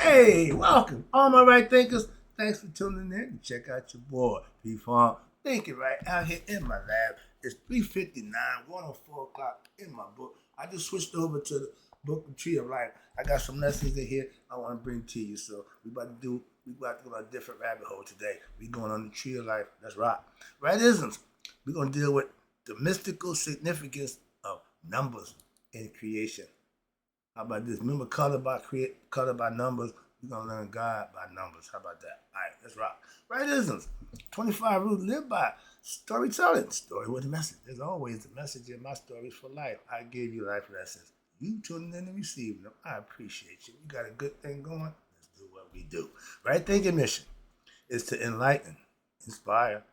Hey, welcome, all my right thinkers. Thanks for tuning in. Check out your boy, P-Farm. Thinking right out here in my lab. It's 3:59, going on 4 o'clock in my book. I just switched over to the book, The Tree of Life. I got some lessons in here I want to bring to you. So we about to go on a different rabbit hole today. We going on the Tree of Life. That's right. Right-isms. We're going to deal with the mystical significance of numbers in creation. How about this? Remember color by numbers. We're gonna learn God by numbers. How about that? All right, let's rock. Right-isms. 25 rules live by. Storytelling. Story with a message. There's always a message in my stories for life. I gave you life lessons. You tuning in and receiving them. I appreciate you. We got a good thing going. Let's do what we do. Right thinking mission is to enlighten, inspire,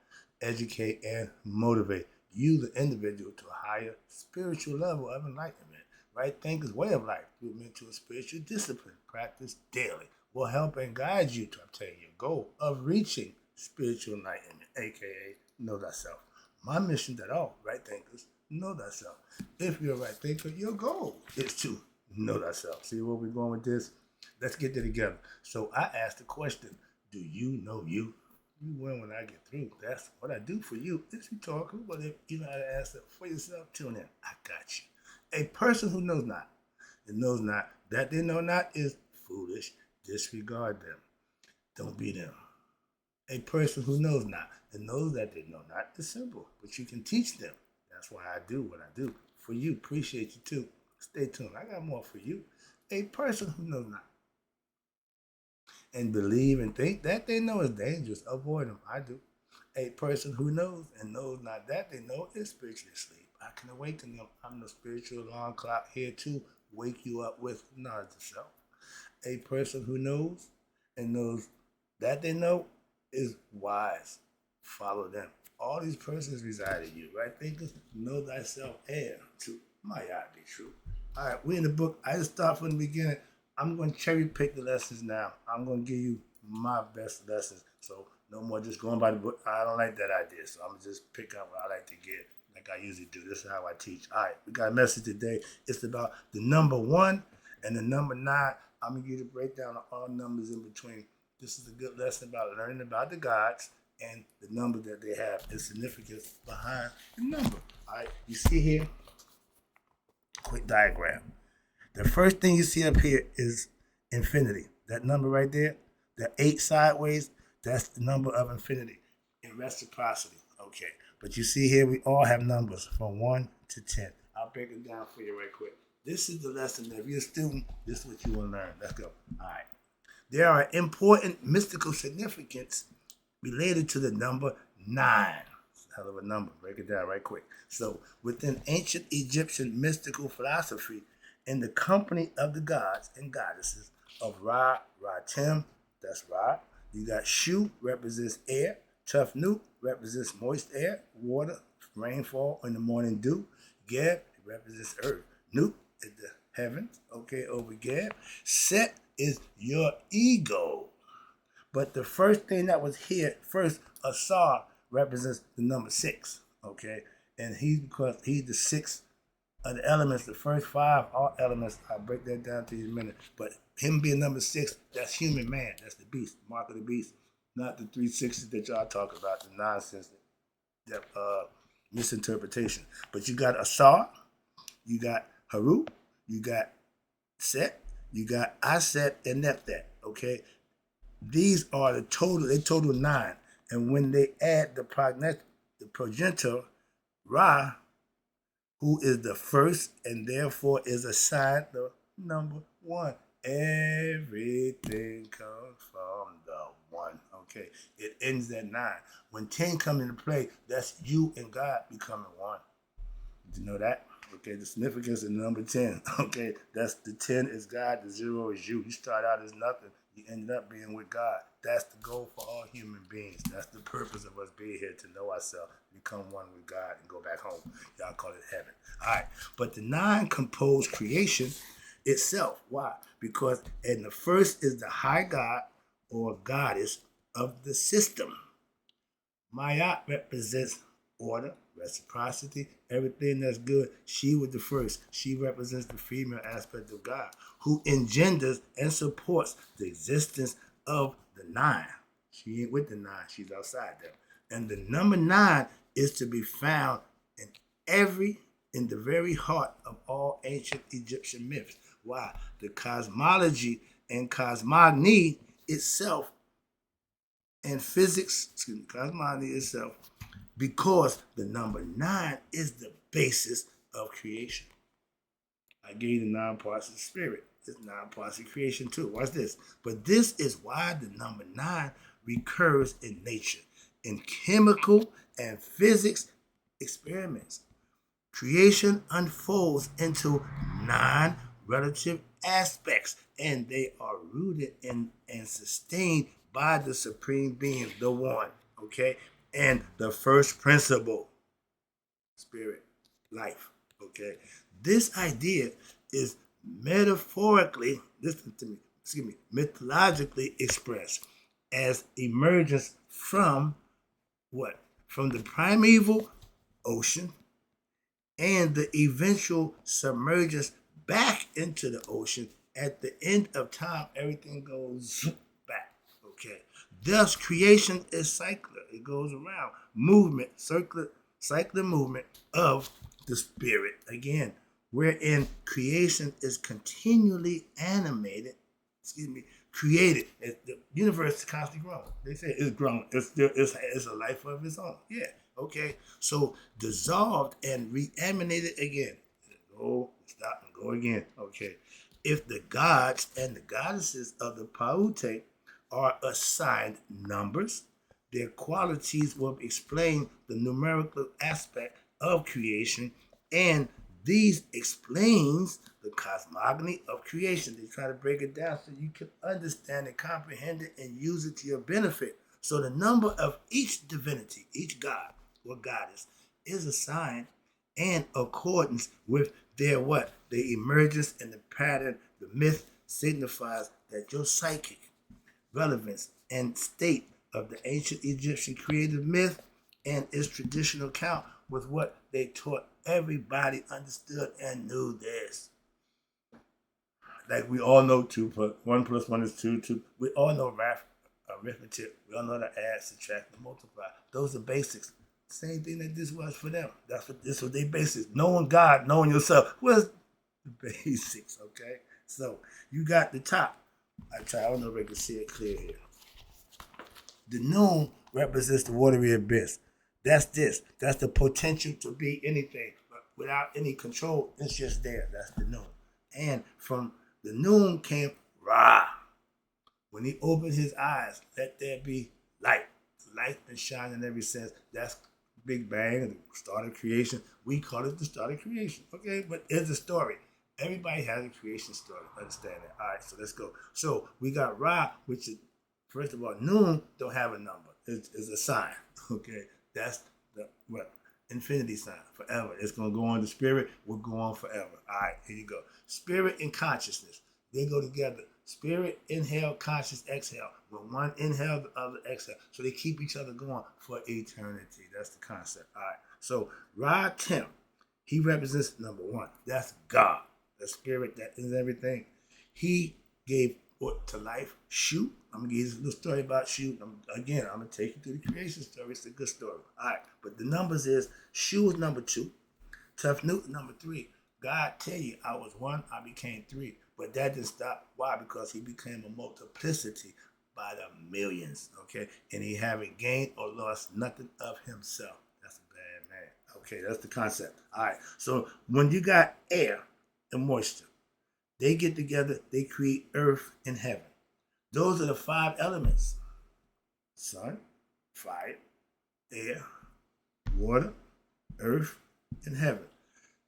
educate, and motivate you, the individual, to a higher spiritual level of enlightenment. Right thinkers' way of life through mental and spiritual discipline practiced daily will help and guide you to obtain your goal of reaching spiritual enlightenment, aka know thyself. My mission that all right thinkers know thyself. If you're a right thinker, your goal is to know thyself. See where we're going with this? Let's get there together. So I asked the question, do you know you? You win when I get through. That's what I do for you. If you talk, but if you know how to answer for yourself, tune in. I got you. A person who knows not and knows not that they know not is foolish. Disregard them. Don't be them. A person who knows not and knows that they know not is simple, but you can teach them. That's why I do what I do. For you, appreciate you too. Stay tuned. I got more for you. A person who knows not and believe and think that they know is dangerous, avoid them. I do. A person who knows and knows not that they know is spiritually asleep. I can awaken them. I'm the spiritual alarm clock here to wake you up with knowledge of self. A person who knows and knows that they know is wise. Follow them. All these persons reside in you, right? Thinkers, know thyself and to my God be true. All right, we're in the book. I just start from the beginning. I'm going to cherry pick the lessons now. I'm going to give you my best lessons. So no more just going by the book. I don't like that idea. So I'm going to just pick up what I like to get like I usually do. This is how I teach. All right, we got a message today. It's about the number 1 and the number 9. I'm going to give you the breakdown of all numbers in between. This is a good lesson about learning about the gods and the number that they have and significance behind the number. All right, you see here, quick diagram. The first thing you see up here is infinity. That number right there, the 8 sideways, that's the number of infinity in reciprocity. Okay, but you see here, we all have numbers from 1 to 10. I'll break it down for you right quick. This is the lesson that if you're a student, this is what you want to learn. Let's go. All right. There are important mystical significance related to the number 9. It's a hell of a number. Break it down right quick. So, within ancient Egyptian mystical philosophy, in the company of the gods and goddesses of Ra, Ra-Tem, that's Ra. You got Shu, represents air. Tufnut represents moist air, water, rainfall in the morning dew. Geb represents earth. Nut is the heavens, okay, over Geb. Set is your ego. But the first thing that was here, first, Asar represents the number 6, okay? And because he's the 6th of the elements, the first 5 are elements. I'll break that down to you in a minute. But him being number 6, that's human man. That's the beast, mark of the beast. Not the 360s that y'all talk about, the nonsense, that misinterpretation. But you got Asar, you got Haru, you got Set, you got Aset and Nephat, okay? These are the total, they total 9. And when they add the progenitor, Ra, who is the first and therefore is assigned the number 1. Everything comes from the 1. Okay, it ends at 9. When 10 comes into play, that's you and God becoming 1. Did you know that? Okay, the significance of number 10. Okay, that's the 10 is God, the 0 is you. You start out as nothing, you end up being with God. That's the goal for all human beings. That's the purpose of us being here, to know ourselves, become one with God, and go back home. Y'all call it heaven. All right, but the 9 compose creation itself. Why? Because and the first is the high God or goddess of the system. Maya represents order, reciprocity, everything that's good. She was the first. She represents the female aspect of God, who engenders and supports the existence of the nine. She ain't with the nine, she's outside them. And the number nine is to be found in in the very heart of all ancient Egyptian myths. Why? The cosmology and cosmogony itself and physics, cosmology itself, because the number nine is the basis of creation. I gave you the 9 parts of the spirit. There's 9 parts of creation too. Watch this. But this is why the number nine recurs in nature, in chemical and physics experiments. Creation unfolds into 9 relative aspects, and they are rooted in and sustained by the supreme being, the one, okay? And the first principle, spirit, life, okay? This idea is metaphorically, listen to me, mythologically expressed as emergence from what? From the primeval ocean and the eventual submergence back into the ocean. At the end of time, everything goes back. Okay. Thus, creation is cyclic. It goes around. Movement, circular movement of the spirit. Again, wherein creation is continually created. The universe is constantly growing. They say it's growing. It's a life of its own. Yeah. Okay. So dissolved and reanimated again. Go, stop, and go again. Okay. If the gods and the goddesses of the Paute are assigned numbers, their qualities will explain the numerical aspect of creation, and these explains the cosmogony of creation. They try to break it down so you can understand and comprehend it and use it to your benefit. So the number of each divinity, each god or goddess, is assigned in accordance with their what? Their emergence in the pattern. The myth signifies that your psychic relevance and state of the ancient Egyptian creative myth and its traditional account was what they taught everybody understood and knew this. Like we all know 1 plus 1 is 2, 2. We all know arithmetic. We all know to add, subtract, and multiply. Those are basics. Same thing that this was for them. This was their basics. Knowing God, knowing yourself was the basics, okay? So you got the top. I don't know if I can see it clear here. The noon represents the watery abyss. That's this. That's the potential to be anything. But without any control, it's just there. That's the noon. And from the noon came Ra. When he opened his eyes, let there be light. Light and shine in every sense. That's Big Bang and the start of creation. We call it the start of creation. Okay, but it's a story. Everybody has a creation story. Understand that? All right, so let's go. So we got Ra, which is, first of all, noon don't have a number. It's a sign. Okay, that's the what? Infinity sign, forever. It's going to go on. The spirit will go on forever. All right, here you go. Spirit and consciousness, they go together. Spirit, inhale, conscious, exhale. When one inhale, the other exhale. So they keep each other going for eternity. That's the concept. All right. So Ra Tem, he represents number 1. That's God, the spirit that is everything. He gave to life Shu. I'm going to give you a little story about Shu. I'm going to take you through the creation story. It's a good story. All right. But the numbers is Shu is number 2. Tefnut number 3. God tell you, I was 1, I became 3. But that didn't stop. Why? Because he became a multiplicity by the millions, okay? And he haven't gained or lost nothing of himself. That's a bad man. Okay, that's the concept. All right, so when you got air and moisture, they get together, they create earth and heaven. Those are the 5 elements. Sun, fire, air, water, earth, and heaven.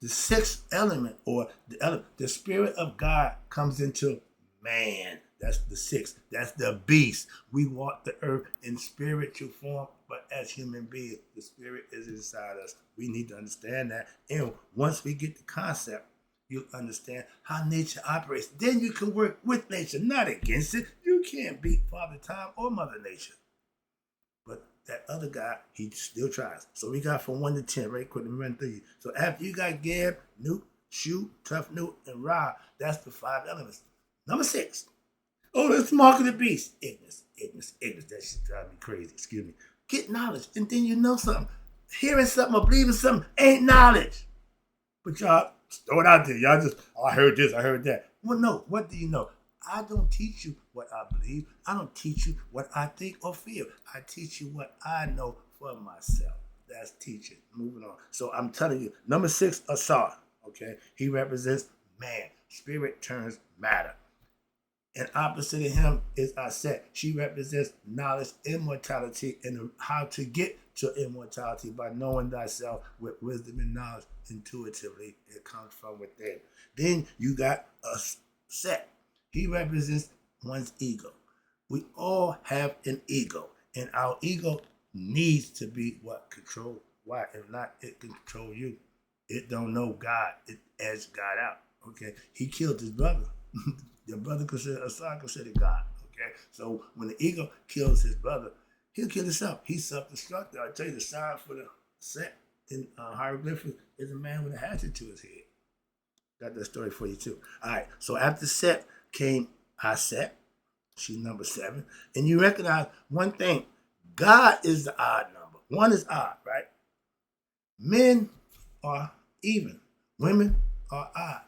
The 6th element, or the spirit of God comes into man. That's the 6th. That's the beast. We walk the earth in spiritual form, but as human beings, the spirit is inside us. We need to understand that. And once we get the concept, you'll understand how nature operates. Then you can work with nature, not against it. You can't beat Father Time or Mother Nature. But that other guy, he still tries. So we got from 1 to 10, right quick, and run through you. So after you got Gab, Nuke, Shoe, Tough Nuke, and Ra, that's the 5 elements. Number 6. Oh, let's mark of the beast. Ignorance. That shit drive me crazy. Excuse me. Get knowledge, and then you know something. Hearing something or believing something ain't knowledge. But y'all throw it out there. Y'all just, oh, I heard this, I heard that. Well, no. What do you know? I don't teach you what I believe. I don't teach you what I think or feel. I teach you what I know for myself. That's teaching. Moving on. So I'm telling you, number 6, Asar. Okay, he represents man. Spirit turns matter. And opposite of him is Aset. She represents knowledge, immortality, and how to get to immortality by knowing thyself with wisdom and knowledge intuitively. It comes from within. Then you got a Set. He represents one's ego. We all have an ego, and our ego needs to be what control. Why? If not, it can control you. It don't know God. It edged God out. Okay, he killed his brother. Your brother considered God. Okay, so when the ego kills his brother, he'll kill himself. He's self-destructive. I tell you, the sign for the Set in hieroglyphics is a man with a hatchet to his head. Got that story for you too. All right, so after Set came Aset. She's number 7, and you recognize one thing: God is the odd number. 1 is odd, right? Men are even. Women are odd.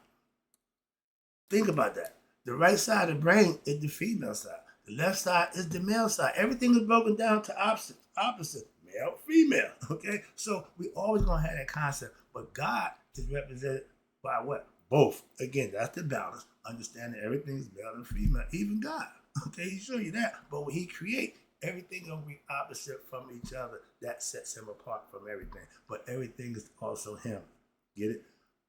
Think about that. The right side of the brain is the female side. The left side is the male side. Everything is broken down to opposite, male, female. Okay? So we always going to have that concept. But God is represented by what? Both. Again, that's the balance. Understanding everything is male and female. Even God. Okay? He show you that. But when he create, everything will be opposite from each other. That sets him apart from everything. But everything is also him. Get it?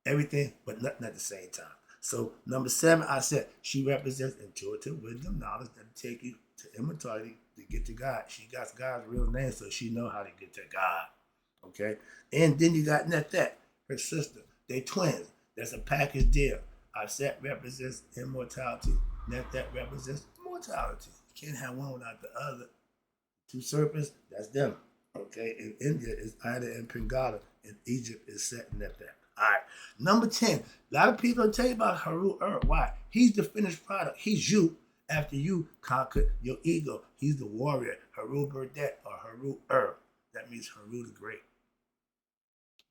Everything, but nothing at the same time. So number 7, I said, she represents intuitive wisdom, knowledge that take you to immortality to get to God. She got God's real name, so she know how to get to God. Okay? And then you got Netet, her sister. They twins. That's a package deal. Aset represents immortality. Netet represents mortality. You can't have one without the other. 2 serpents, that's them. Okay? In India, it's Ida and Pingala. In Egypt, it's Set and Netet. All right. Number 10. A lot of people don't tell you about Haru Why? He's the finished product. He's you after you conquered your ego. He's the warrior. Haru Burdett or Haru That means Haru the Great.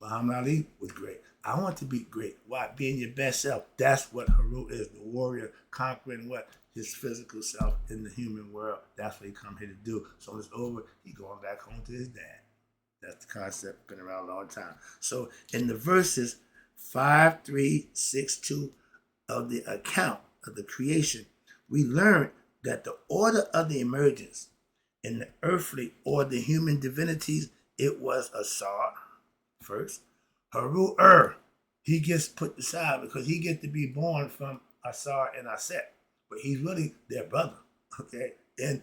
Muhammad Ali was great. I want to be great. Why? Being your best self. That's what Haru is. The warrior conquering what? His physical self in the human world. That's what he come here to do. So when it's over, he going back home to his dad. That's the concept, been around a long time. So in the verses 5, 3, 6, 2 of the account of the creation, we learn that the order of the emergence in the earthly or the human divinities, it was Asar first. Haru he gets put aside because he gets to be born from Asar and Aset. But he's really their brother, okay? And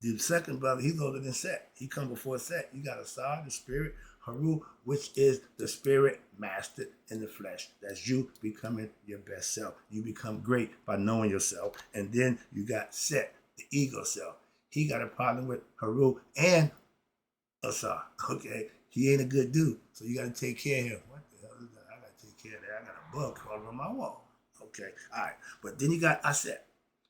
the second brother, he's older than Set. He come before Set. You got Asar, the spirit, Haru, which is the spirit mastered in the flesh. That's you becoming your best self. You become great by knowing yourself. And then you got Set, the ego self. He got a problem with Haru and Asar, okay? He ain't a good dude, so you got to take care of him. What the hell is that? I got to take care of that. I got a bug crawling on my wall. Okay, all right. But then you got Aset.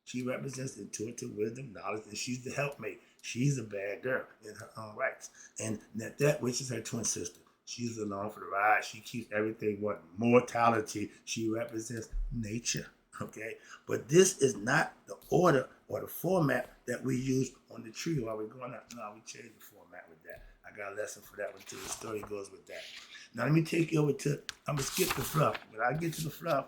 She represents intuitive wisdom, knowledge, and she's the helpmate. She's a bad girl in her own rights. And Netet, which is her twin sister, she's along for the ride. She keeps everything what? Mortality. She represents nature, okay? But this is not the order or the format that we use on the tree while we're going up. No, we changed the format with that. I got a lesson for that one too. The story goes with that. Now let me take you over to, I'm going to skip the fluff. When I get to the fluff,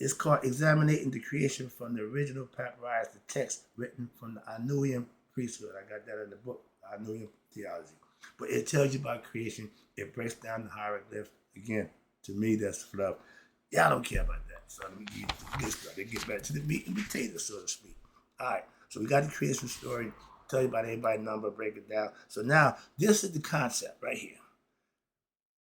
it's called Examining the Creation from the Original Papyrus, the text written from the Anuian priesthood. I got that in the book, Anuian Theology. But it tells you about creation. It breaks down the hieroglyphs. Again, to me, that's fluff. Y'all don't care about that. So let me get you to this stuff. They get back to the meat and potatoes, so to speak. All right, so we got the creation story. Tell you about everybody's number, break it down. So now, this is the concept right here.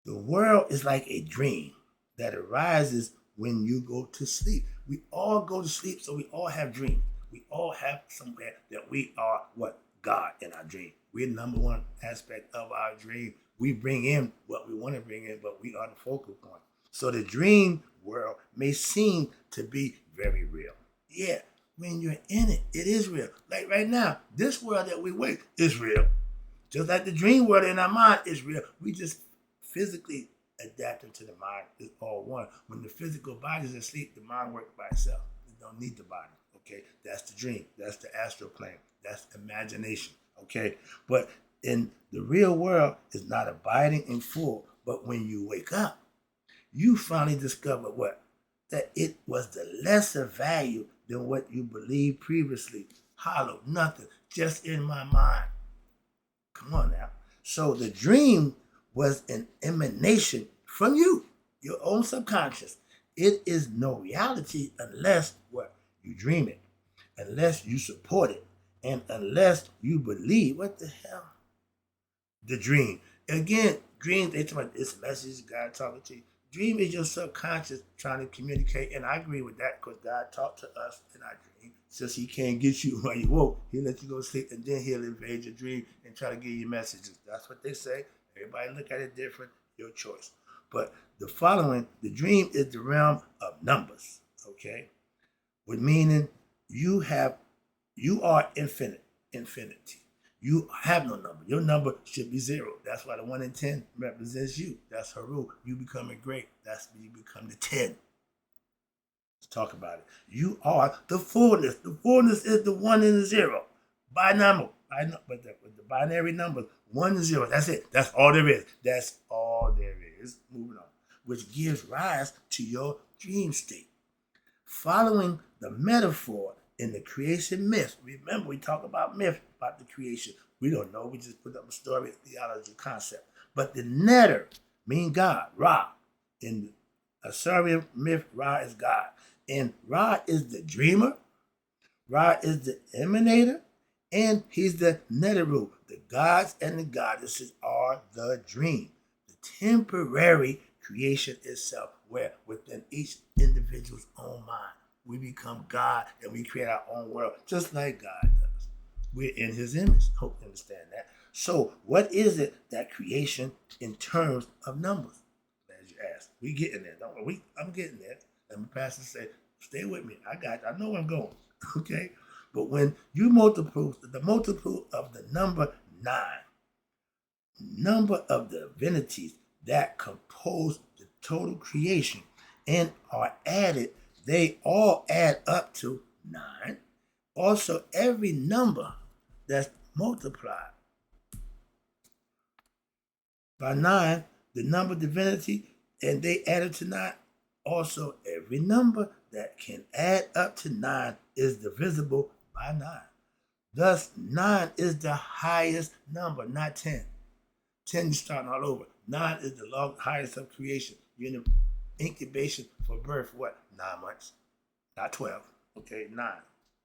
The world is like a dream that arises when you go to sleep. We all go to sleep, so we all have dreams. We all have somewhere that we are what? God in our dream. We're the number one aspect of our dream. We bring in what we want to bring in, but we are the focal point. So the dream world may seem to be very real. Yeah, when you're in it, it is real. Like right now, this world that we wake is real. Just like the dream world in our mind is real. We just physically adapting to the mind is all one. When the physical body is asleep, the mind works by itself. It don't need the body. Okay, that's the dream. That's the astral plane. That's imagination. Okay, but in the real world, it's not abiding in full. But when you wake up, you finally discover what? That it was the lesser value than what you believed previously. Hollow, nothing, just in my mind. Come on now. So the dream was an emanation from you, your own subconscious. It is no reality unless what? You dream it, unless you support it, and unless you believe. What the hell? The dream. Again, dreams, they talk about this message, God talking to you. Dream is your subconscious trying to communicate, and I agree with that because God talked to us in our dream. Since he can't get you while you woke, he'll let you go to sleep, and then he'll invade your dream and try to give you messages. That's what they say. Everybody look at it different, your choice. But the following, the dream is the realm of numbers, okay? With meaning you are infinity. You have no number. Your number should be 0. That's why the 1 in 10 represents you. That's Haru. You becoming great. That's when you become the 10. Let's talk about it. You are the fullness. The fullness is the 1 and the 0. Binomial. But the binary numbers, 1 and 0. That's it. That's all there is. That's all there is. Moving on. Which gives rise to your dream state. Following the metaphor in the creation myth. Remember, we talk about myth, about the creation. We don't know. We just put up a story, theology, concept. But the netter mean God, Ra. In the Assyrian myth, Ra is God. And Ra is the dreamer. Ra is the emanator. And he's the neteru. The gods and the goddesses are the dream. The temporary creation itself, where within each individual's own mind, we become God and we create our own world, just like God does. We're in his image. Hope you understand that. So what is it that creation in terms of numbers? As you ask, we getting there. Don't worry. I'm getting there. And the pastor said, stay with me. I know where I'm going. Okay? But when you multiple of the number 9, number of the divinities that compose the total creation and are added, they all add up to 9. Also, every number that's multiplied by 9, the number of divinity, and they added to 9. Also, every number that can add up to 9 is divisible by 9. Thus, 9 is the highest number, not 10. 10, you're starting all over. 9 is the highest of creation. You're in the incubation for birth, what? 9 months. Not 12. Okay, 9.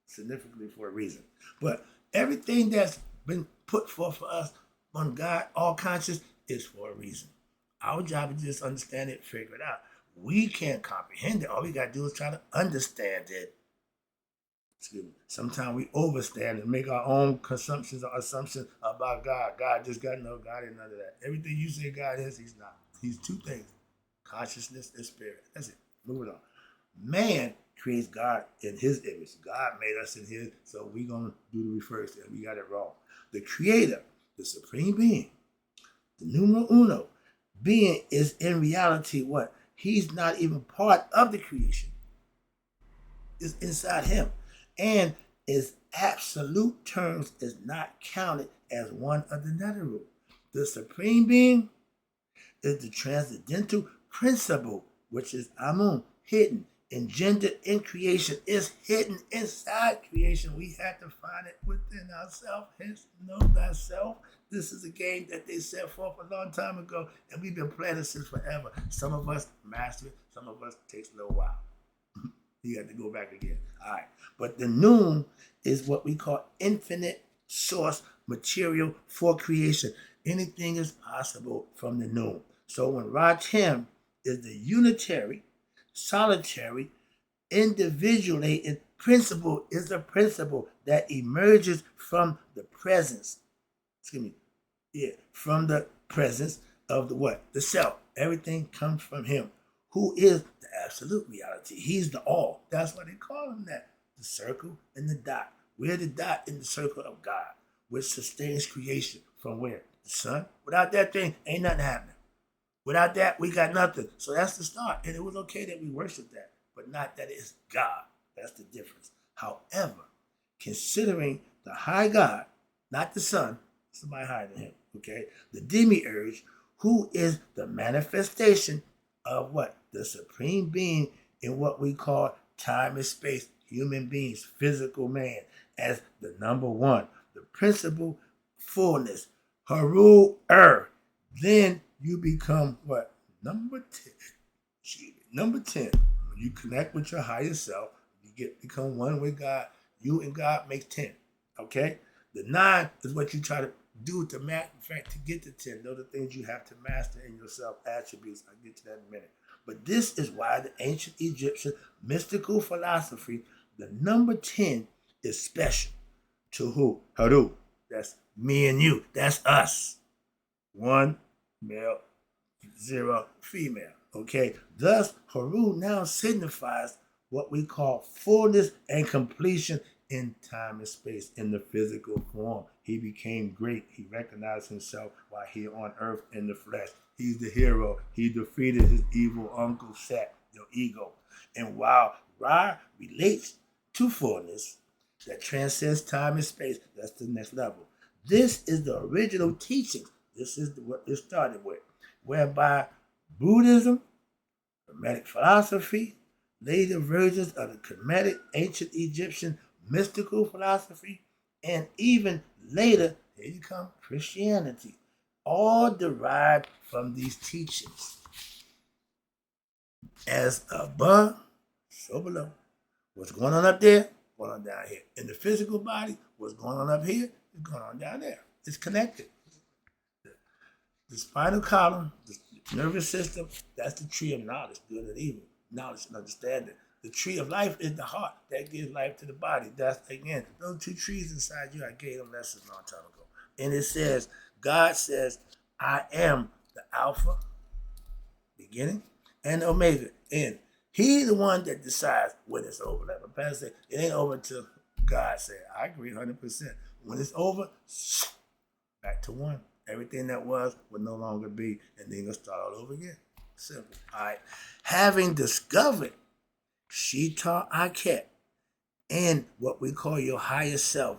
Significantly for a reason. But everything that's been put forth for us on God, all conscious, is for a reason. Our job is just understand it, figure it out. We can't comprehend it. All we got to do is try to understand it. Excuse me. Sometimes we overstand and make our own consumptions or assumptions about God. God just got no, God ain't none of that. Everything you say God is, he's not. He's 2 things. Consciousness and spirit. That's it. Moving on. Man creates God in his image. God made us in his, so we're going to do the reverse, and we got it wrong. The creator, the supreme being, the numero uno being is in reality what? He's not even part of the creation. It's inside him. And in absolute terms is not counted as one of the neteru. The supreme being is the transcendental principle, which is Amun, hidden, engendered in creation, is hidden inside creation. We have to find it within ourselves. Hence, know thyself. This is a game that they set forth a long time ago, and we've been playing it since forever. Some of us master it, some of us takes a little while. You have to go back again. All right. But the noon is what we call infinite source material for creation. Anything is possible from the noon. So when Rajhem is the unitary, solitary, individuating principle is a principle that emerges from the presence. Excuse me. Yeah, from the presence of the what? The self. Everything comes from him, who is the absolute reality. He's the all. That's why they call him that. The circle and the dot. We're the dot in the circle of God, which sustains creation from where? The sun. Without that thing, ain't nothing happening. Without that, we got nothing. So that's the start. And it was okay that we worship that, but not that it's God. That's the difference. However, considering the high God, not the Son, somebody higher than him, okay? The demiurge, who is the manifestation of what? The supreme being in what we call time and space, human beings, physical man, as the number one, the principal fullness, Haru Then you become what? Number 10. Number 10. When you connect with your higher self, you become one with God. You and God makes 10. Okay? The 9 is what you try to do to to get to 10. Those are things you have to master in yourself, attributes. I'll get to that in a minute. But this is why the ancient Egyptian mystical philosophy, the number 10 is special. To who? Haru. That's me and you. That's us. 1 male, 0 female. Okay? Thus, Haru now signifies what we call fullness and completion in time and space, in the physical form. He became great. He recognized himself while here on earth in the flesh. He's the hero. He defeated his evil uncle Set, your ego. And while Ra relates to fullness that transcends time and space, that's the next level. This is the original teaching. This is what it started with, whereby Buddhism, Hermetic philosophy, later versions of the Kemetic ancient Egyptian mystical philosophy, and even later, here you come, Christianity, all derived from these teachings. As above, so below. What's going on up there, going on down here. In the physical body, what's going on up here is going on down there. It's connected. The spinal column, the nervous system, that's the tree of knowledge, good and evil, knowledge and understanding. The tree of life is the heart that gives life to the body. That's, again, those 2 trees inside you, I gave them lessons a long time ago. And it says, God says, I am the Alpha, beginning, and the Omega, end. He's the one that decides when it's over. Like my pastor said, it ain't over until God said. I agree 100%. When it's over, back to 1. Everything that was will no longer be, and then you'll start all over again. Simple. All right. Having discovered Shita Aket and what we call your higher self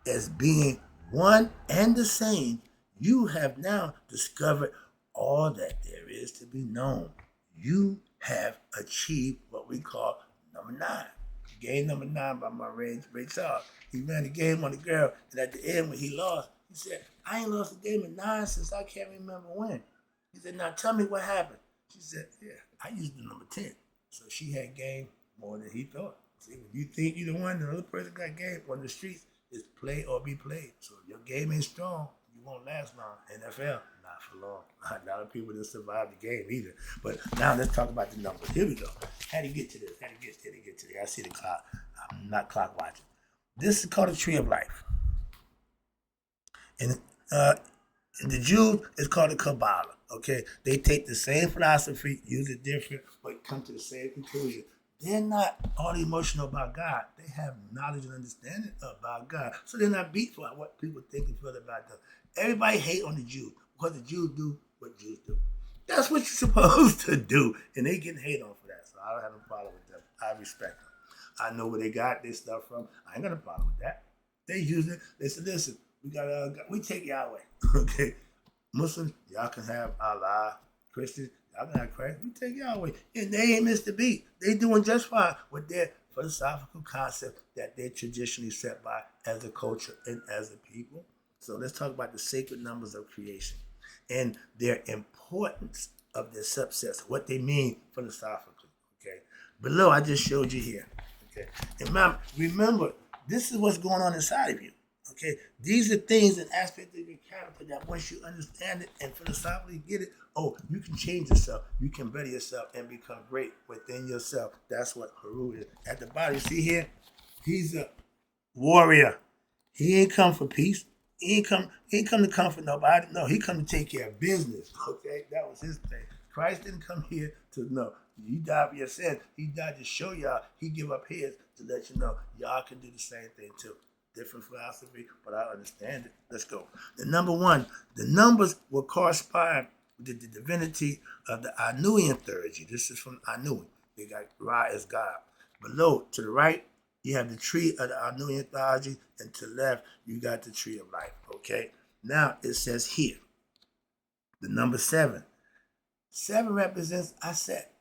as being one and the same, you have now discovered all that there is to be known. You have achieved what we call number 9. Game number 9 by my Ray Charles. He ran the game on the girl, and at the end when he lost, he said, I ain't lost a game of 9 since I can't remember when. He said, now tell me what happened. She said, yeah, I used the number 10. So she had game more than he thought. See, when you think you're the one, the other person got game on the streets, it's play or be played. So if your game ain't strong, you won't last long. NFL, not for long. Not a lot of people didn't survive the game either. But now let's talk about the numbers. Here we go. How do you get to this? How do you get to this? I see the clock. I'm not clock watching. This is called the tree of life. And the Jews, it's called the Kabbalah. Okay, they take the same philosophy, use it different, but come to the same conclusion. They're not all emotional about God. They have knowledge and understanding about God. So they're not beat for what people think and feel about them. Everybody hate on the Jews because the Jews do what Jews do. That's what you're supposed to do. And they getting hate on for that. So I don't have no problem with them. I respect them. I know where they got this stuff from. I ain't got no problem with that. They use it. They said, listen, we take Yahweh. Okay. Muslims, y'all can have Allah. Christians, y'all can have Christ. We take Yahweh. And they ain't missed the beat. They doing just fine with their philosophical concept that they're traditionally set by as a culture and as a people. So let's talk about the sacred numbers of creation and their importance of their subsets, what they mean philosophically. Okay. Below, I just showed you here. Okay. And remember, this is what's going on inside of you. Okay, these are things and aspects of your character that once you understand it and philosophically get it, oh, you can change yourself, you can better yourself and become great within yourself. That's what Haru is. At the bottom, you see here, he's a warrior. He ain't come for peace. He ain't come to comfort nobody. No, he come to take care of business. Okay, that was his thing. Christ didn't come here to know. He died for your sins. He died to show y'all. He give up his to let you know y'all can do the same thing too. Different philosophy, but I understand it. Let's go. The number one, the numbers will correspond with the divinity of the Anuian theurgy. This is from Anu. They got Ra as God. Below, to the right, you have the tree of the Anuian theurgy, and to the left, you got the tree of life. Okay? Now, it says here, the number 7. 7 represents Aset.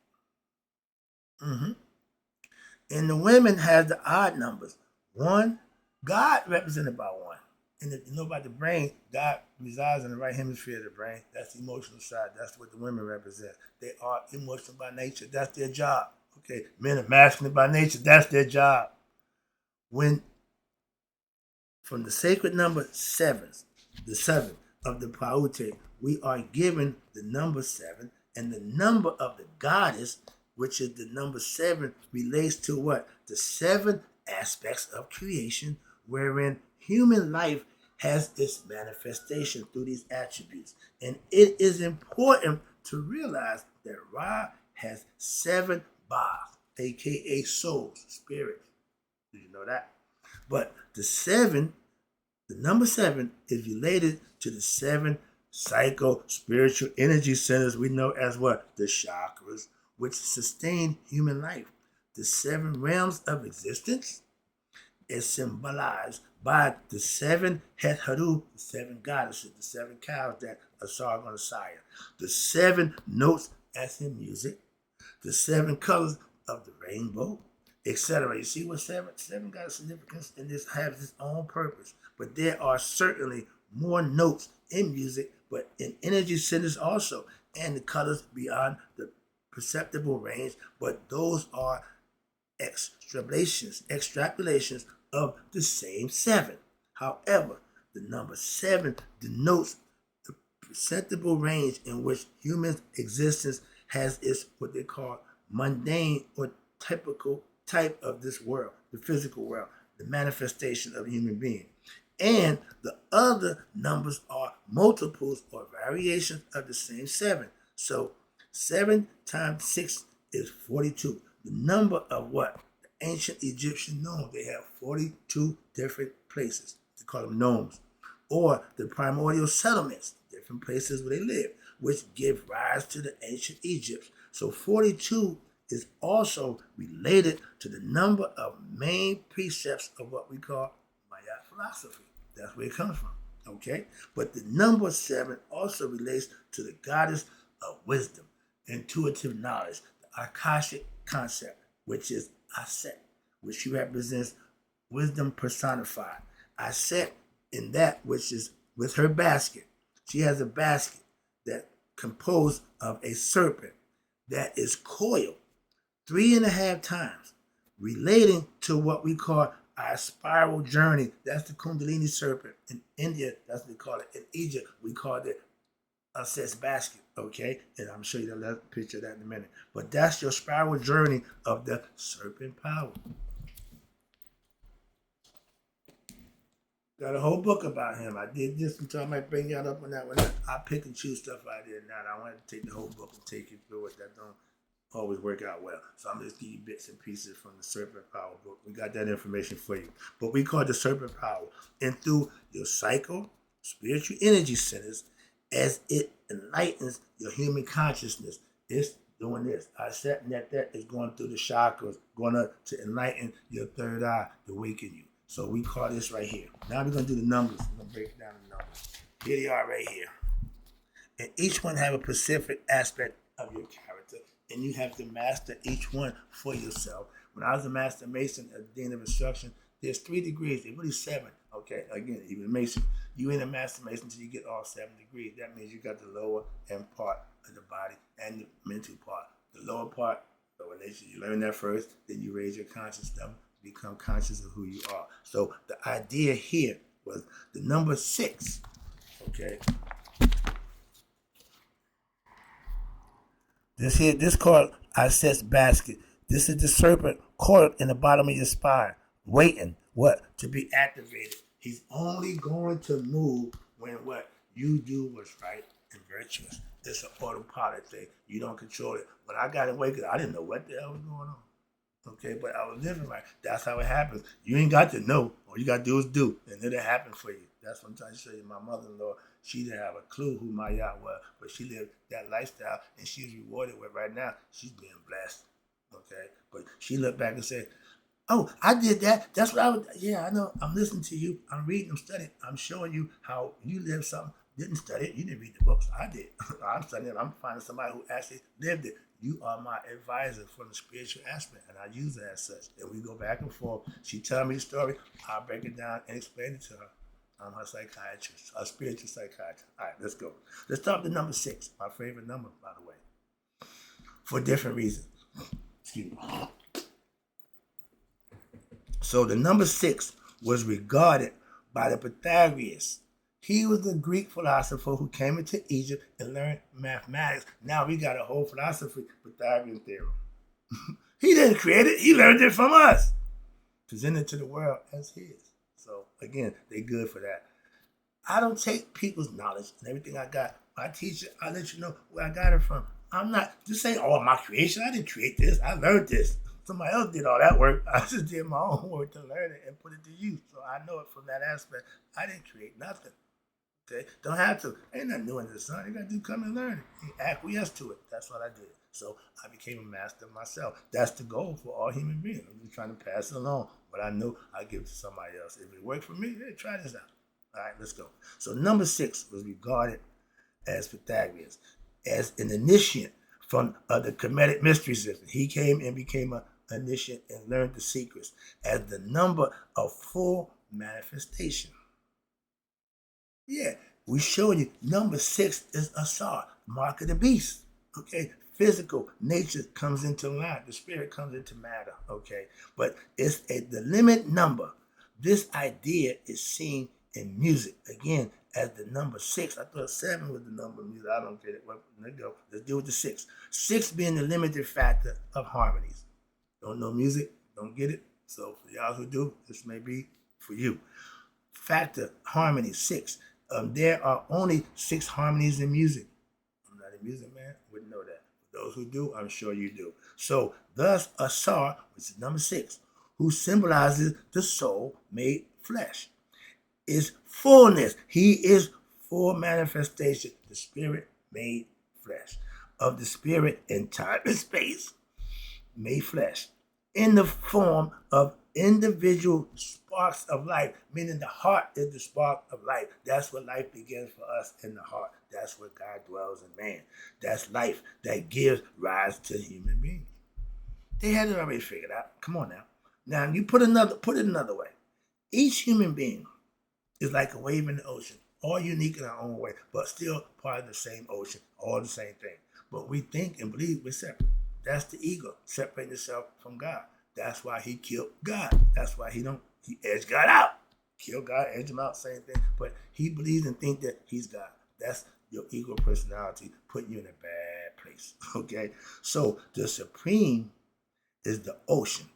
And the women has the odd numbers. 1, God represented by 1. And if you know about the brain, God resides in the right hemisphere of the brain. That's the emotional side. That's what the women represent. They are emotional by nature. That's their job. Okay, men are masculine by nature. That's their job. When from the sacred number 7, the 7 of the Paute, we are given the number 7, and the number of the goddess, which is the number 7, relates to what? The 7 aspects of creation, wherein human life has its manifestation through these attributes. And it is important to realize that Ra has 7 Bas, aka souls, spirits. Did you know that? But the number 7 is related to the 7 psycho-spiritual energy centers we know as what? The chakras, which sustain human life. The 7 realms of existence is symbolized by the 7 Het Haru, the 7 goddesses, the 7 cows that Asar going to sire. The 7 notes as in music, the 7 colors of the rainbow, etc. You see what 7 got a significance, and this has its own purpose. But there are certainly more notes in music, but in energy centers also, and the colors beyond the perceptible range. But those are extrapolations of the same 7. However, the number 7 denotes the perceptible range in which human existence has its what they call mundane or typical type of this world, the physical world, the manifestation of a human being. And the other numbers are multiples or variations of the same 7. So 7 times 6 is 42. The number of what? The ancient Egyptian nomes. They have 42 different places. They call them nomes. Or the primordial settlements, different places where they live, which give rise to the ancient Egypt. So 42 is also related to the number of main precepts of what we call Maya philosophy. That's where it comes from. Okay? But the number 7 also relates to the goddess of wisdom, intuitive knowledge, the Akashic concept, which is Aset, which she represents wisdom personified. Aset in that which is with her basket. She has a basket that composed of a serpent that is coiled 3.5 times, relating to what we call our spiral journey. That's the Kundalini serpent. In India, that's what they call it. In Egypt, we call it Aset's basket, okay? And I'm sure you'll have a picture of that in a minute. But that's your spiral journey of the serpent power. Got a whole book about him. I did this until I might bring y'all up on that one. I pick and choose stuff out there now. I wanted to take the whole book and take you through it. That don't always work out well. So I'm just give you bits and pieces from the Serpent Power book. We got that information for you. But we call it the Serpent Power. And through your psycho, spiritual energy centers, as it enlightens your human consciousness, it's doing this. I said that is going through the chakras, going to enlighten your third eye, to awaken you. So we call this right here. Now we're going to do the numbers. We're going to break down the numbers. Here they are right here. And each one have a specific aspect of your character. And you have to master each one for yourself. When I was a master mason at the Dean of Instruction, there's 3 degrees. There's really 7. Okay, again, even a mason. You ain't a master mason until you get all 7 degrees. That means you got the lower end part of the body and the mental part. The lower part, lower nature, you learn that first, then you raise your conscious level, become conscious of who you are. So the idea here, was the number 6. Okay. This called Iset's basket. This is the serpent caught in the bottom of your spine, waiting what to be activated. He's only going to move when what you do was right and virtuous. It's an autopilot thing. You don't control it. When I got awake, I didn't know what the hell was going on. Okay, but I was living right. That's how it happens. You ain't got to know. All you got to do is do, and it'll happen for you. That's what I'm trying to show you. My mother-in-law, she didn't have a clue who my yacht was, but she lived that lifestyle, and she's rewarded with right now. She's being blessed. Okay, but she looked back and said, "Oh, I did that. That's what I would. Yeah, I know. I'm listening to you. I'm reading. I'm studying. I'm showing you how you live something. Didn't study it. You didn't read the books. I did. I'm studying it. I'm finding somebody who actually lived it. You are my advisor from the spiritual aspect, and I use it as such. And we go back and forth. She tell me the story. I break it down and explain it to her. I'm her psychiatrist, a spiritual psychiatrist. All right, let's go. Let's start with number 6, my favorite number, by the way, for different reasons. Excuse me. So the number 6 was regarded by the Pythagoreans. He was the Greek philosopher who came into Egypt and learned mathematics. Now we got a whole philosophy, Pythagorean theorem. He didn't create it. He learned it from us. Presented to the world as his. So again, they good for that. I don't take people's knowledge and everything I got. My teacher, I let you know where I got it from. I'm not just saying, oh, my creation. I didn't create this. I learned this. Somebody else did all that work. I just did my own work to learn it and put it to use. So I know it from that aspect. I didn't create nothing. Okay, don't have to. Ain't nothing new under the sun. You got to come and learn it. Acquiesce to it. That's what I did. So I became a master myself. That's the goal for all human beings. I'm just trying to pass it along. What I know, I give it to somebody else. If it worked for me, hey, try this out. All right, let's go. So number 6 was regarded as Pythagoreans, as an initiate from the Kemetic mystery system. He came and became an initiate and learned the secrets as the number of full manifestation. Yeah, we showed you number 6 is Asar, mark of the beast. Okay, physical nature comes into line, the spirit comes into matter. Okay, but it's the limit number. This idea is seen in music again as the number 6. I thought 7 was the number of music. I don't get it. Well, let's go. Let's deal with the 6. 6 being the limited factor of harmonies. Don't know music, don't get it. So for y'all who do, this may be for you. Factor harmony 6. There are only 6 harmonies in music. I'm not a music man, wouldn't know that. For those who do, I'm sure you do. So, thus, Asar, which is number 6, who symbolizes the soul made flesh, is fullness. He is full manifestation, the spirit made flesh, of the spirit in time and space made flesh, in the form of individual sparks of life, meaning the heart is the spark of life. That's where life begins for us, in the heart. That's where God dwells in man. That's life that gives rise to human beings. They had it already figured out. Come on now. Now you put it another way. Each human being is like a wave in the ocean, all unique in our own way, but still part of the same ocean, all the same thing. But we think and believe we're separate. That's the ego, separating itself from God. That's why he killed God. That's why he edged God out. Kill God, edge him out, same thing. But he believes and thinks that he's God. That's your ego personality putting you in a bad place. Okay? So the supreme is the ocean.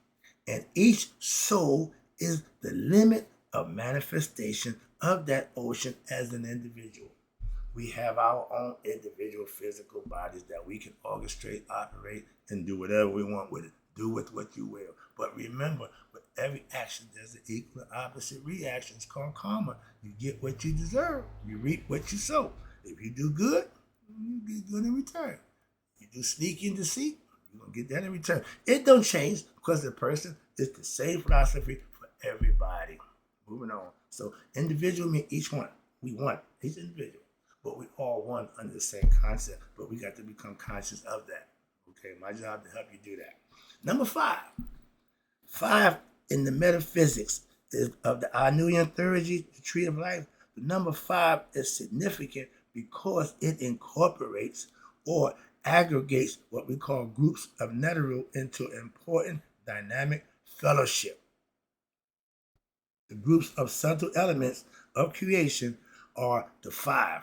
And each soul is the limit of manifestation of that ocean as an individual. We have our own individual physical bodies that we can orchestrate, operate, and do whatever we want with it. Do with what you will. But remember, with every action, there's an equal and opposite reaction. It's called karma. You get what you deserve. You reap what you sow. If you do good, you get good in return. You do sneaky and deceit, you're going to get that in return. It don't change because the person is the same philosophy for everybody. Moving on. So individual means each one. We one. Each individual. But we all one under the same concept. But we got to become conscious of that. Okay, my job to help you do that. Number 5. 5 in the metaphysics is of the Anuyan theurgy, the tree of life. The number 5 is significant because it incorporates or aggregates what we call groups of Neteru into important dynamic fellowship. The groups of subtle elements of creation are the five: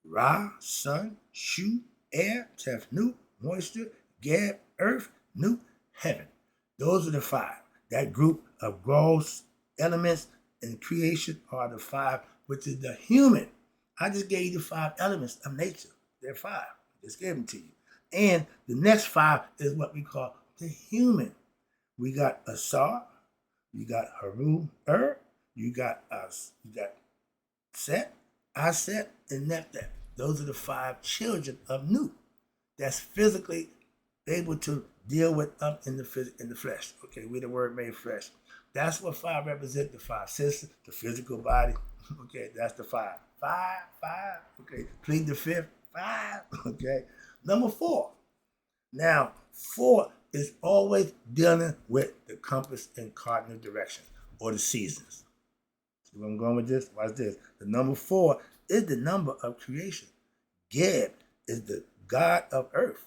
Ra, sun, Shu, air, Tef, Nu, moisture, Gab, earth, Nu, heaven. Those are the five. That group of gross elements in creation are the five, which is the human. I just gave you the five elements of nature. They're five. Just gave them to you. And the next five is what we call the human. We got Asar, you got Haru, you got us, you got Set, Aset, and Neptep. Those are the five children of Nu that's physically able to deal with in the flesh. Okay, we the word made flesh. That's what five represent: the five senses, the physical body. Okay, that's the five. Five. Okay, plead the fifth. Five. Okay, number four. Now, four is always dealing with the compass and cardinal directions or the seasons. See where I'm going with this? Watch this. The number four is the number of creation. Geb is the God of earth.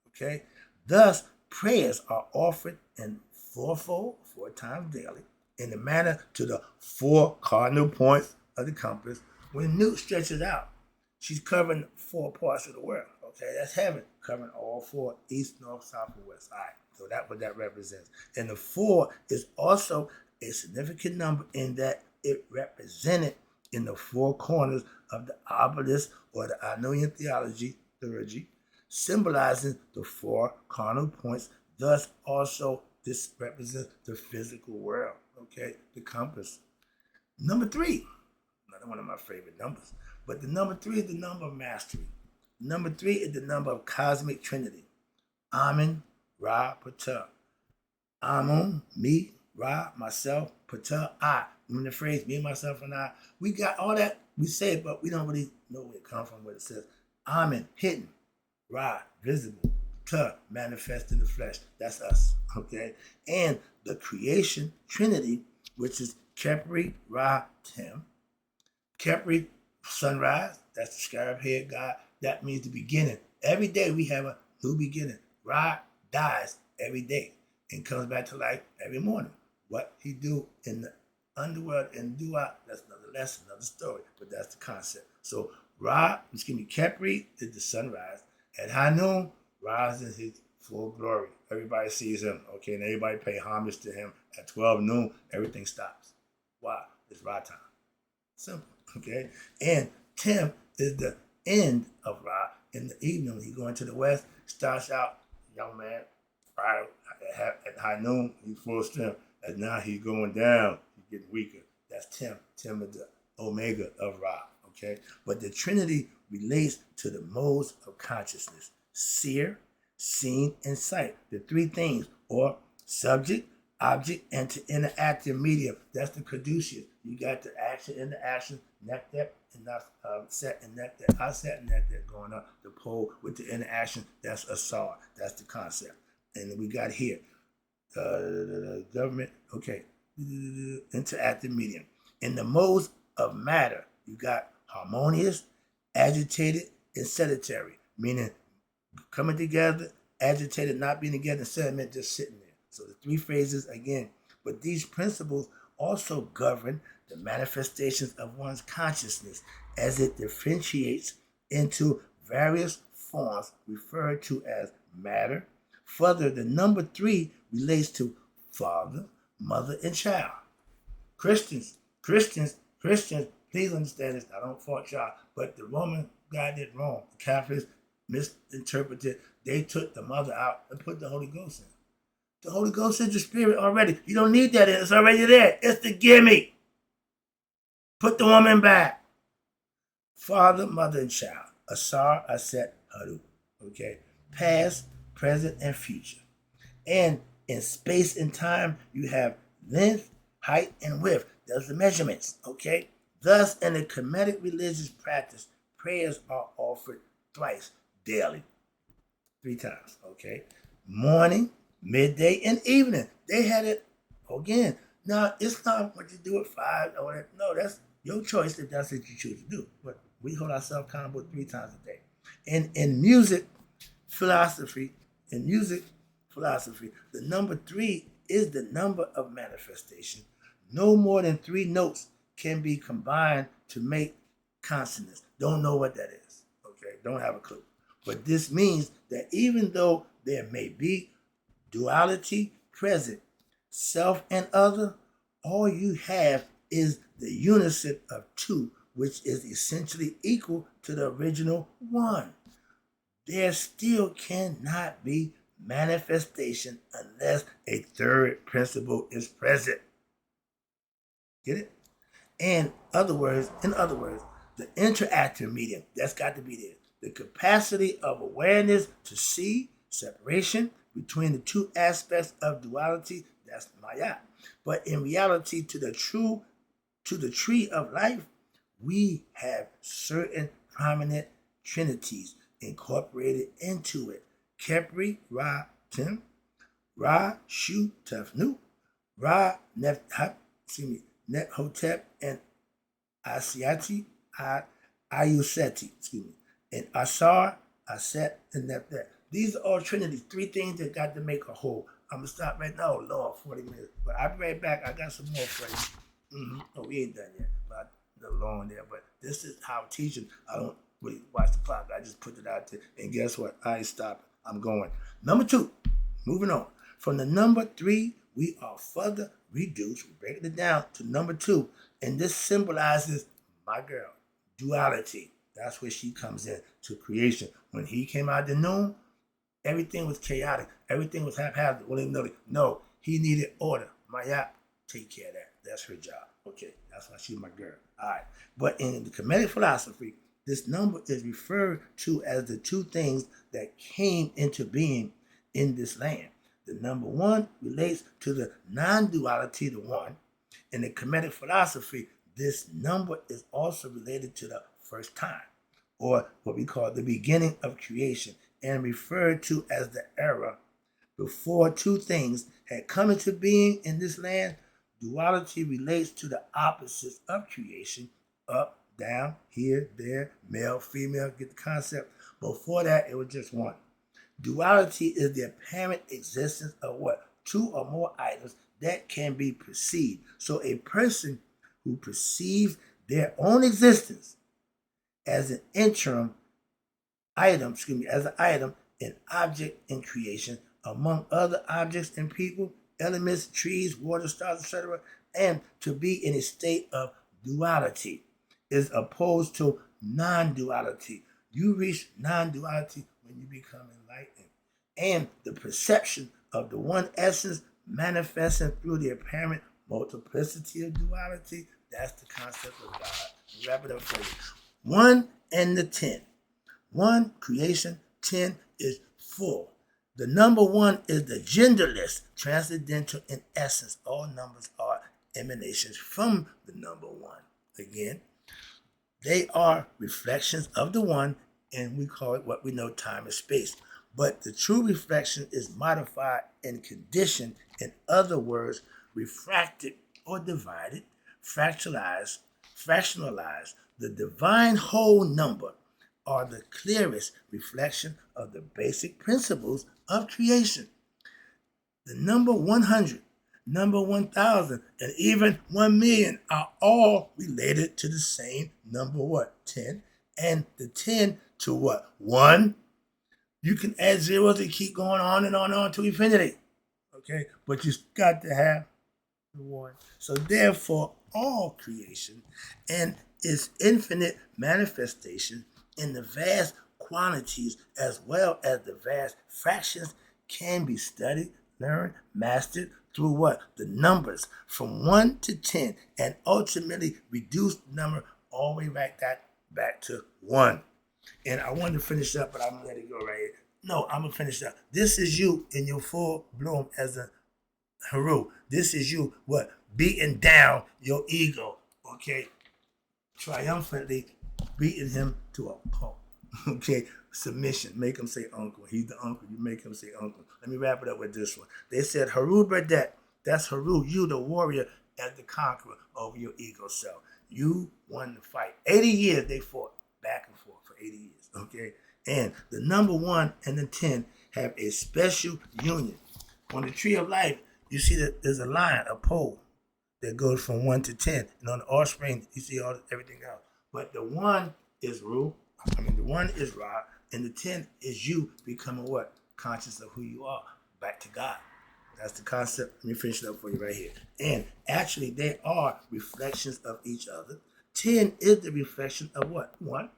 Okay? Thus, prayers are offered in fourfold, 4 times daily, in the manner to the 4 cardinal points of the compass. When Newt stretches out, she's covering 4 parts of the world. Okay, that's heaven, covering all 4, east, north, south, and west. All right, so that's what that represents. And the 4 is also a significant number in that it represented in the 4 corners of the obelisk or the Ionian theurgy, symbolizing the 4 cardinal points. Thus, also, this represents the physical world, okay, the compass. Number 3, another one of my favorite numbers, but the number 3 is the number of mastery. Number 3 is the number of cosmic trinity. Amen, Ra, Ptah. Amun, me, Ra, myself, Ptah, I. Remember the phrase, me, myself, and I? We got all that, we say it, but we don't really know where it comes from, what it says. Amen, hidden. Ra, visible. Ptah, manifest in the flesh. That's us, okay? And the creation trinity, which is Khepri, Ra, Tem. Khepri, sunrise, that's the scarab-head God. That means the beginning. Every day we have a new beginning. Ra dies every day and comes back to life every morning. What he do in the underworld and Dua, that's another lesson, another story, but that's the concept. So Khepri is the sunrise. At high noon, Ra is in his full glory. Everybody sees him, okay, and everybody pay homage to him. At 12 noon, everything stops. Why? It's Ra time. Simple, okay? And Tim is the end of Ra. In the evening, when he go into the west, starts out, young man, right, at high noon, he's full strength. And now he's going down, he's getting weaker. That's Tim. Tim is the omega of Ra, okay? But the Trinity relates to the modes of consciousness: seer, seen, and sight. The 3 things, or subject, object, and to interactive medium. That's the caduceus. You got the action and the action, Neptep, and set and Neptep. I set and Neptep going up the pole with the interaction. That's Asar. That's the concept. And we got here, the government, okay, interactive medium. In the modes of matter, you got harmonious, agitated, and sedentary, meaning coming together, agitated, not being together, and sediment, just sitting there. So the 3 phases again. But these principles also govern the manifestations of one's consciousness as it differentiates into various forms referred to as matter. Further, the number 3 relates to father, mother, and child. Christians, please understand this. I don't fault y'all, but the Roman guy did wrong. The Catholics misinterpreted. They took the mother out and put the Holy Ghost in. The Holy Ghost is the spirit already. You don't need that in. It's already there. It's the gimme. Put the woman back. Father, mother, and child. Asar, Aset, Haru. Okay? Past, present, and future. And in space and time, you have length, height, and width. Those are the measurements. Okay? Thus, in the Kemetic religious practice, prayers are offered thrice daily. 3 times. Okay? Morning, midday, and evening. They had it again. Now, it's not what you do at 5 or that. No, that's your choice if that's what you choose to do. But we hold ourselves accountable 3 times a day. And in music philosophy, the number 3 is the number of manifestation. No more than 3 notes can be combined to make consonants. Don't know what that is. Okay, don't have a clue. But this means that even though there may be duality present, self and other, all you have is the unison of two, which is essentially equal to the original one. There still cannot be manifestation unless a third principle is present. Get it? In other words, the interactive medium, that's got to be there. The capacity of awareness to see separation between the two aspects of duality, that's Maya. But in reality, to the tree of life, we have certain prominent trinities incorporated into it. Kepri, Ra, Tim, Ra, Shu, Tefnu, Ra, Nephotep, and Asiati, Ayuseti, and Asar, Aset, and Nephet. These are all trinities, three things that got to make a whole. I'm going to stop right now. Oh, Lord, 40 minutes. But I'll be right back. I got some more for you. Oh, we ain't done yet. But a little long there. But this is how I'm teaching. I don't really watch the clock. I just put it out there. And guess what? I ain't stopping. I'm going. Number 2, moving on. From the number 3, we are further reduced. We're breaking it down to number 2. And this symbolizes my girl, duality. That's where she comes in to creation. When he came out of the noon, everything was chaotic. Everything was haphazard. No, he needed order. Maya, take care of that. That's her job. Okay, that's why she's my girl. All right. But in the Kemetic philosophy, this number is referred to as the two things that came into being in this land. The number 1 relates to the non-duality, the one. In the Kemetic philosophy, this number is also related to the first time, or what we call the beginning of creation, and referred to as the era before two things had come into being in this land. Duality relates to the opposites of creation, up, down, here, there, male, female, get the concept. Before that, it was just one. Duality is the apparent existence of what? 2 or more items that can be perceived. So a person who perceives their own existence as an interim item, an object in creation, among other objects and people, elements, trees, water, stars, etc., and to be in a state of duality is opposed to non-duality. You reach non-duality when you become enlightened. And the perception of the one essence manifesting through the apparent multiplicity of duality, that's the concept of God. Wrap it up for you. 1 and the 10. 1, creation. 10 is full. The number 1 is the genderless, transcendental in essence. All numbers are emanations from the number 1. Again, they are reflections of the one, and we call it what we know time and space. But the true reflection is modified and conditioned, in other words, refracted or divided, fractionalized. The divine whole number are the clearest reflection of the basic principles of creation. The number 100, number 1,000, and even 1,000,000 are all related to the same number, what? 10. And the 10 to what? 1. You can add zeros and keep going on and on to infinity. Okay? But you got to have the 1. So therefore, all creation and its infinite manifestation in the vast quantities as well as the vast fractions can be studied, learned, mastered through what? The numbers from 1 to 10, and ultimately reduce the number all the way back to 1. And I wanted to finish up, but I'm going to let it go right here. No, I'm going to finish up. This is you in your full bloom as a Haru. This is you, what? Beating down your ego, okay? Triumphantly beating him to a pulp. Okay, submission. Make him say uncle. He's the uncle. You make him say uncle. Let me wrap it up with this one. They said, Haru Burdett. That's Haru. You, the warrior, as the conqueror over your ego self. You won the fight. 80 years they fought back and forth for 80 years. Okay, and the number 1 and the 10 have a special union. On the tree of life, you see that there's a line, a pole. that goes from 1 to 10. And on the offspring, you see everything else. But the 1 is Ru. The 1 is Ra. And the 10 is you becoming what? Conscious of who you are. Back to God. That's the concept. Let me finish it up for you right here. And actually, they are reflections of each other. 10 is the reflection of what? 1.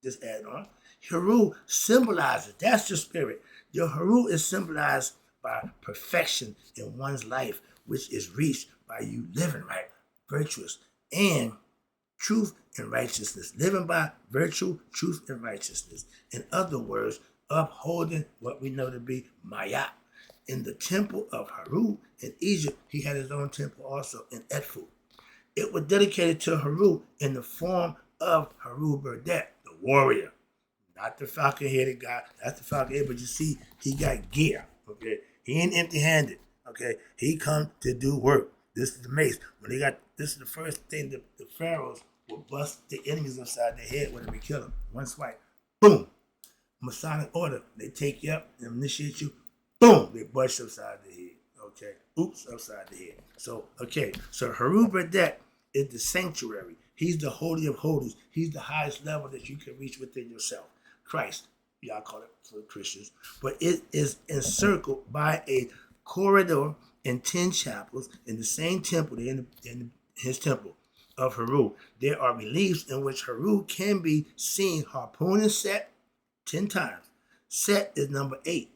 Just add on. Heru symbolizes, that's your spirit. Your Heru is symbolized by perfection in one's life, which is reached by you living right, virtuous, and truth and righteousness. Living by virtue, truth, and righteousness. In other words, upholding what we know to be Maya. In the temple of Heru in Egypt, he had his own temple also in Edfu. It was dedicated to Heru in the form of Heru Burdett, the warrior. Not the falcon-headed guy. That's the falcon-headed, but you see, he got gear. Okay, he ain't empty-handed. Okay, he come to do work. This is the mace. This is the first thing that the pharaohs will bust the enemies upside their head when they kill them. One swipe, boom. Masonic order. They take you up and initiate you. Boom. They bust upside the head. Okay. Oops, upside the head. So Heru Burdett is the sanctuary. He's the holy of holies. He's the highest level that you can reach within yourself. Christ, y'all call it for Christians, but it is encircled by a corridor and 10 chapels in the same temple, in his temple of Heru. There are reliefs in which Heru can be seen harpooning Set 10 times. Set is number 8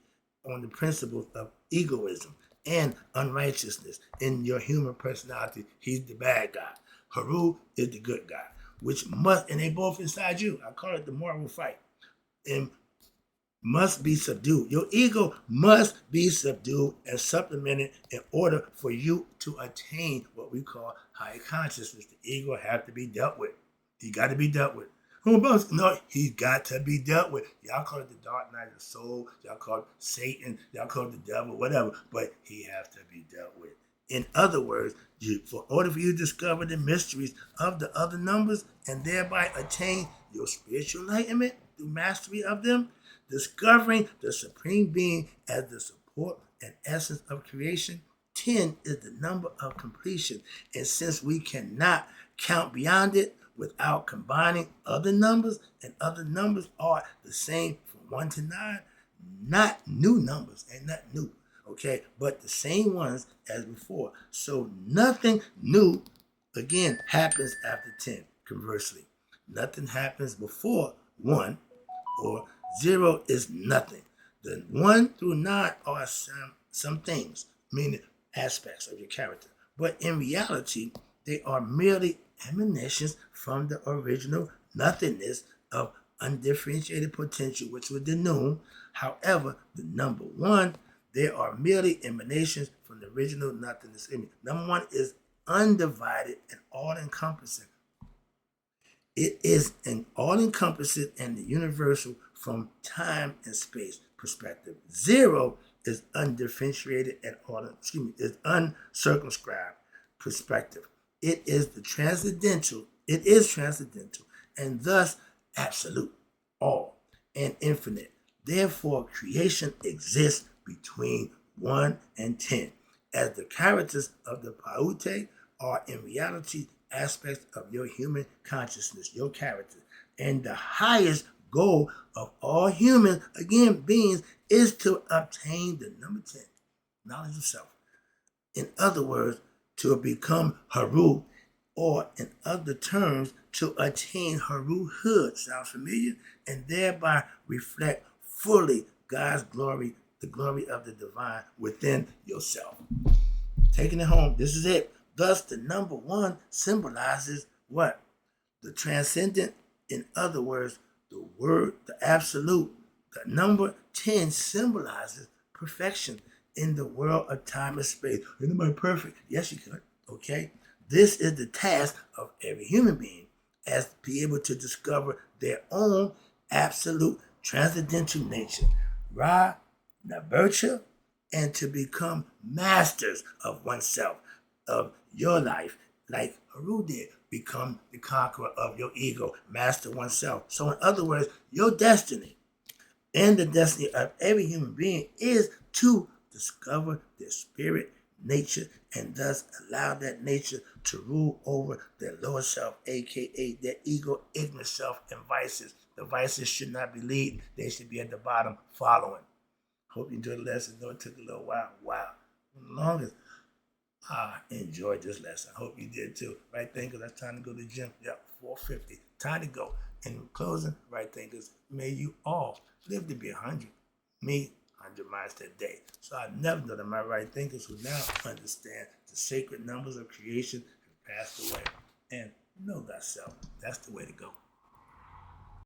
on the principles of egoism and unrighteousness in your human personality. He's the bad guy. Heru is the good guy, and they both inside you. I call it the moral fight. And must be subdued. Your ego must be subdued and supplemented in order for you to attain what we call higher consciousness. The ego have to be dealt with. He got to be dealt with. No, he's got to be dealt with. Y'all call it the dark night of the soul. Y'all call it Satan. Y'all call it the devil, whatever. But he has to be dealt with. In other words, for order for you to discover the mysteries of the other numbers and thereby attain your spiritual enlightenment through mastery of them, discovering the Supreme Being as the support and essence of creation, 10 is the number of completion. And since we cannot count beyond it without combining other numbers, and other numbers are the same from 1 to 9, not new numbers and not new, okay, but the same ones as before. So nothing new, again, happens after 10, conversely. Nothing happens before 1, or 0 is nothing. The 1 through 9 are some things, meaning aspects of your character. But in reality, they are merely emanations from the original nothingness of undifferentiated potential, which was the noon. However, the number 1, they are merely emanations from the original nothingness. Number 1 is undivided and all-encompassing. It is an all-encompassing and the universal from time and space perspective. 0 is undifferentiated and is uncircumscribed perspective. It is transcendental and thus absolute, all, and infinite. Therefore, creation exists between 1 and 10, as the characters of the Paute are in reality aspects of your human consciousness, your character. And the highest goal of all human, again, beings, is to obtain the number 10, knowledge of self. In other words, to become Heru, or in other terms, to attain Heruhood. Sounds familiar? And thereby reflect fully God's glory, the glory of the divine within yourself. Taking it home, this is it. Thus, the number 1 symbolizes what? The transcendent. In other words, the word, the absolute. The number 10 symbolizes perfection in the world of time and space. Am I perfect? Yes, you could. Okay? This is the task of every human being, as to be able to discover their own absolute transcendental nature, Ra, Nabercha, and to become masters of oneself, of your life, like Heru did, become the conqueror of your ego, master oneself. So in other words, your destiny and the destiny of every human being is to discover their spirit, nature and thus allow that nature to rule over their lower self, aka their ego, ignorant self, and vices. The vices should not be leading, they should be at the bottom following. Hope you enjoyed the lesson. Though it took a little while. Wow. As long as I enjoyed this lesson. I hope you did too. Right thinkers, that's time to go to the gym. Yep, 4:50. Time to go. In closing, right thinkers, may you all live to be 100. Me, 100 miles that day. So I never know that my right thinkers who now understand the sacred numbers of creation have passed away. And know thyself. That's the way to go.